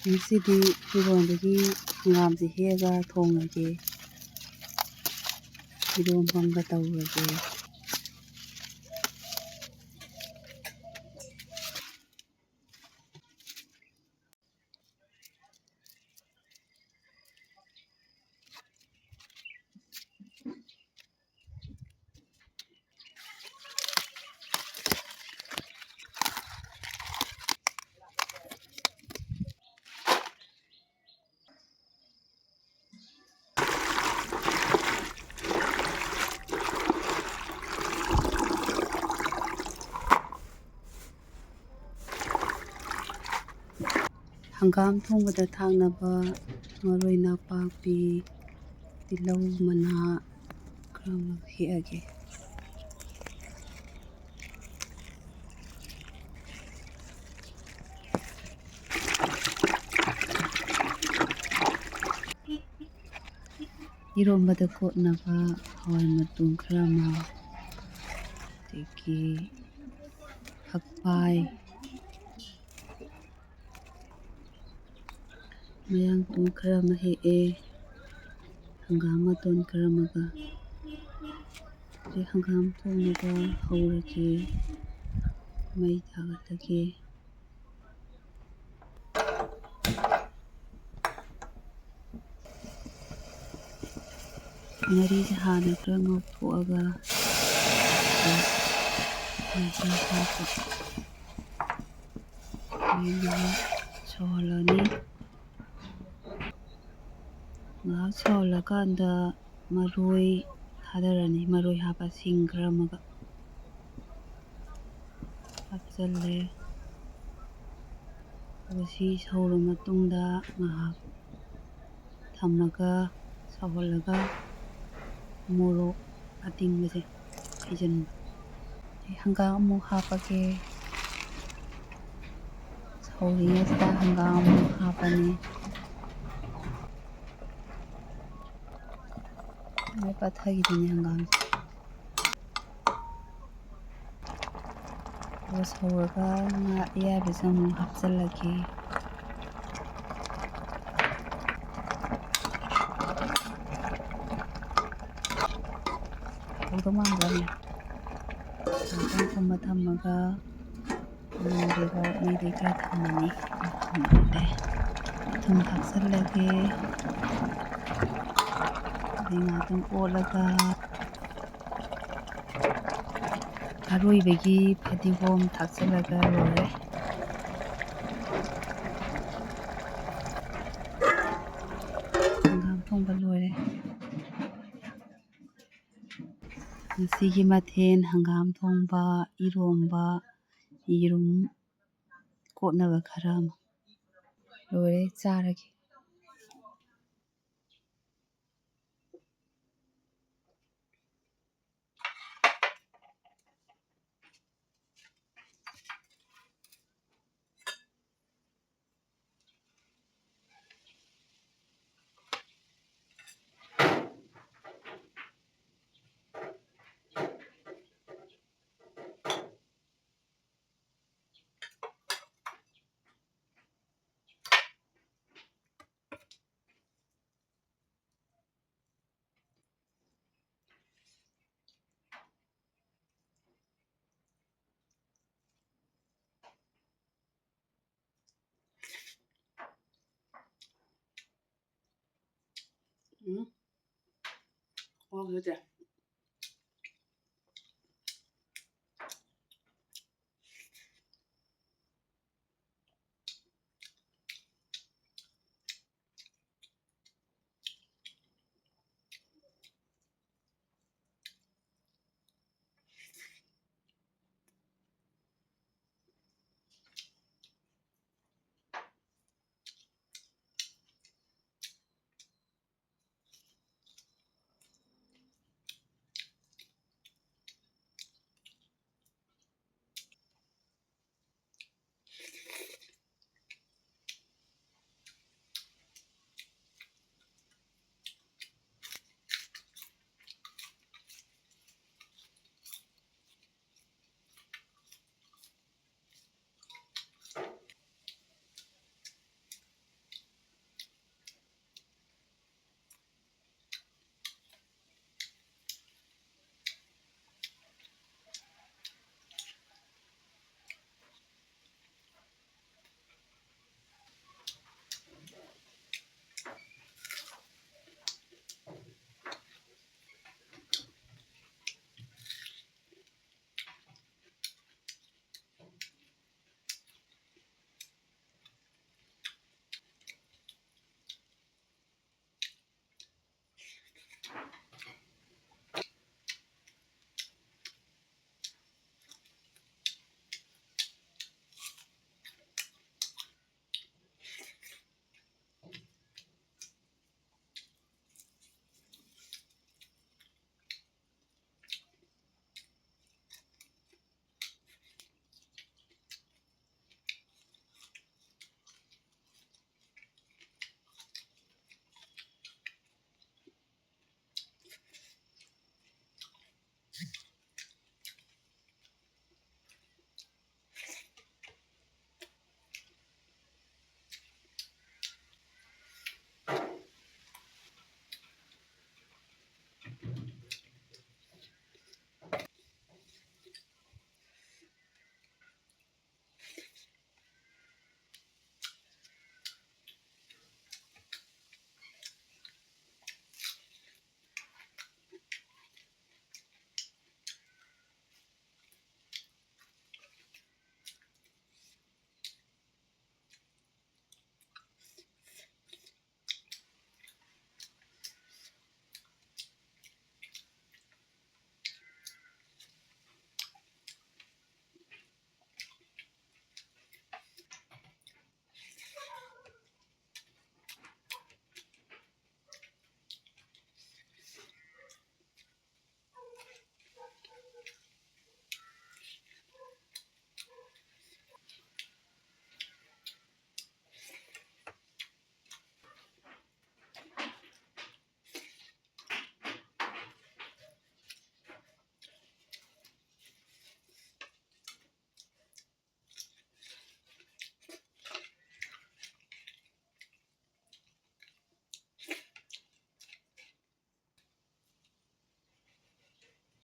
ꯉꯁꯤꯗꯤ ꯐꯤꯔꯣꯟꯗꯒꯤ ꯍꯪꯒꯥꯝꯁꯦ ꯍꯦꯛꯑꯒ ꯊꯣꯡꯉꯒꯦ, ꯏꯔꯣꯝꯕ ꯑꯃꯒ ꯇꯧꯔꯒꯦ꯫ ꯍꯪꯒꯥꯝ ꯊꯣꯡꯕꯗ ꯊꯥꯛꯅꯕ ꯃꯔꯣꯏ ꯅꯄꯥꯛꯄꯤ, ꯇꯤꯜꯍꯧ ꯃꯅꯥ ꯈꯔ ꯑꯃ ꯍꯦꯛꯑꯒꯦ꯫ ꯏꯔꯣꯝꯕꯗ ꯀꯣꯠꯅꯕ ꯍꯋꯥꯏ ꯃꯇꯣꯟ ꯈꯔ ꯑꯃ, ꯑꯗꯒꯤ ꯐꯛꯄꯥꯏ, ꯃꯌꯥꯡꯇꯣꯟ ꯈꯔ ꯑꯃ ꯍꯦꯛꯑꯦ, ꯍꯪꯒꯥꯝ ꯃꯇꯣꯟ ꯈꯔ ꯑꯃꯒ꯫ ꯍꯪꯒꯥꯝ ꯊꯣꯡꯅꯕ ꯍꯧꯔꯒꯦ, ꯃꯩ ꯊꯥꯒꯠꯂꯒꯦ꯫ ꯉꯥꯔꯤꯁꯦ ꯍꯥꯟꯅ ꯈꯔ ꯉꯧꯊꯣꯛꯑꯒ ꯁꯧꯍꯜꯂꯅꯤ꯫ ꯉꯥꯏꯍꯥꯛ ꯁꯧꯍꯜꯂꯀꯥꯟꯗ ꯃꯔꯣꯏ ꯊꯥꯗꯔꯅꯤ꯫ ꯃꯔꯣꯏ ꯍꯥꯞꯄ ꯁꯤꯡ ꯈꯔ ꯑꯃꯒ ꯍꯥꯞꯆꯜꯂꯦ꯫ ꯑꯗꯨꯒ ꯁꯤ ꯁꯧꯔ ꯃꯇꯨꯡꯗ ꯉꯥꯏꯍꯥꯛ ꯊꯝꯃꯒ ꯁꯧꯍꯜꯂꯒ ꯃꯣꯔꯣꯛ ꯑꯇꯤꯡꯕꯁꯦ ꯍꯩꯖꯤꯟꯕ꯫ ꯍꯪꯒꯥꯝ ꯑꯃꯨꯛ ꯍꯥꯞꯄꯒꯦ꯫ ꯁꯧꯔꯤꯉꯩꯁꯤꯗ ꯍꯪꯒꯥꯝ ꯑꯃꯨꯛ ꯍꯥꯞꯄꯅꯤ꯫ ꯂꯣꯏ ꯄꯠꯊꯈꯤꯗꯣꯏꯅꯤ ꯍꯪꯒꯥꯝꯁꯦ꯫ ꯑꯗꯨꯒ ꯁꯧꯔꯒ ꯉꯥ ꯑꯌꯥꯏꯕꯁꯦ ꯑꯃꯨꯛ ꯍꯥꯞꯆꯤꯜꯂꯒꯦ꯫ ꯍꯧꯗꯧ ꯃꯥꯟꯕ꯭ꯔꯅꯦ? ꯉꯥꯛꯇꯪ ꯊꯝꯃ ꯊꯝꯃꯒ ꯃꯨꯟꯗ꯭ꯔꯤꯐꯥꯎ ꯃꯩ ꯂꯩꯊꯔ ꯊꯝꯃꯅꯤ꯫ ꯃꯨꯜꯂꯦ꯫ ꯊꯨꯝ ꯊꯥꯛꯆꯤꯜꯂꯒꯦ꯫ ꯑꯗꯩ ꯉꯥꯛꯇꯪ ꯑꯣꯠꯂꯒ ꯑꯔꯣꯏꯕꯒꯤ ꯐꯗꯤꯒꯣꯝ ꯊꯥꯛꯆꯤꯜꯂꯒ ꯂꯣꯏꯔꯦ꯫ ꯍꯪꯒꯥꯝ ꯊꯣꯡꯕ ꯂꯣꯏꯔꯦ꯫ ꯉꯁꯤꯒꯤ ꯃꯊꯦꯜ ꯍꯪꯒꯥꯝ ꯊꯣꯡꯕ, ꯏꯔꯣꯝꯕ, ꯌꯦꯔꯨꯝ ꯀꯣꯠꯅꯕ ꯈꯔ ꯑꯃ ꯂꯣꯏꯔꯦ, ꯆꯥꯔꯒꯦ꯫ ꯍꯣꯏ